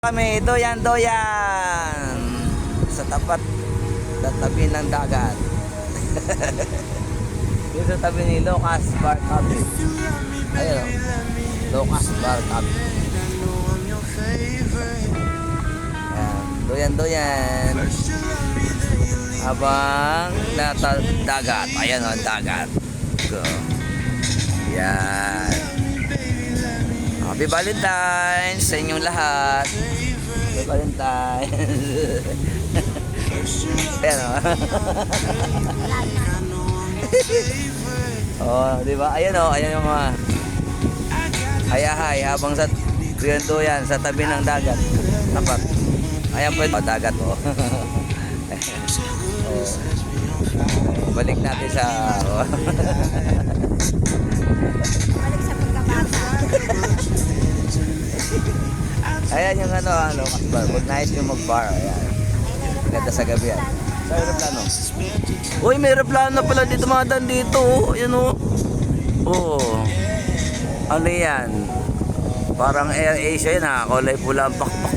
Kami doyan-doyan sa tabi ng dagat. Dito sa tabi ni Lucas Bar Cafe. Ayun, Lucas Bar Cafe. Doyan-doyan habang nasa dagat. Ayan o, dagat. Go. Yan. Happy Valentine's sa inyong lahat. Happy Valentine's. Ayan o. Oh, di ba? Ayan o, ayan yung mga hayahay habang sa doyan sa tabi ng dagat. Tapat. Ayan po yung dagat o. Oh. Balik natin sa Balik sa pagkabata. ayan yung ano, bar. Huwag nais yung mag-bar. Ayan. Ganda sa gabi yan. Sa aeroplano. Uy, may aeroplano na pala dito mga dan dito. Ayan o. Oh. Ano yan? Parang Air Asia yan ha. Kulay pula ang pakpak.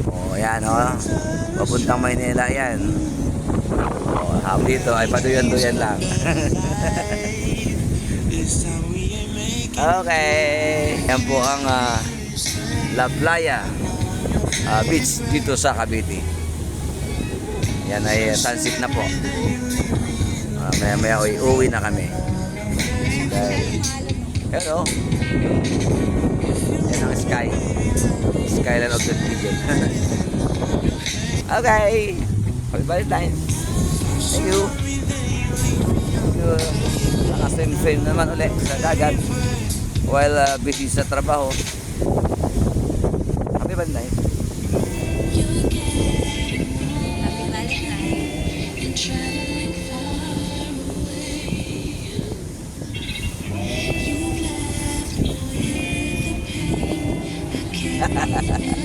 Oh, ayan o. Papuntang Maynila yan. Oh, habang dito ay paduyan-duyan lang. Okay. Yan po ang La Playa Beach dito sa Cavite. Yan ay sunset na po. Maya-maya uwi na kami. Hello. Yan ang sky. Skyline of the Eagle. Okay. Happy Valentine's. Thank you. Naka-swim naman ulit sa dagat while busy sa trabaho. Happy Valentine's. Happy Valentine's.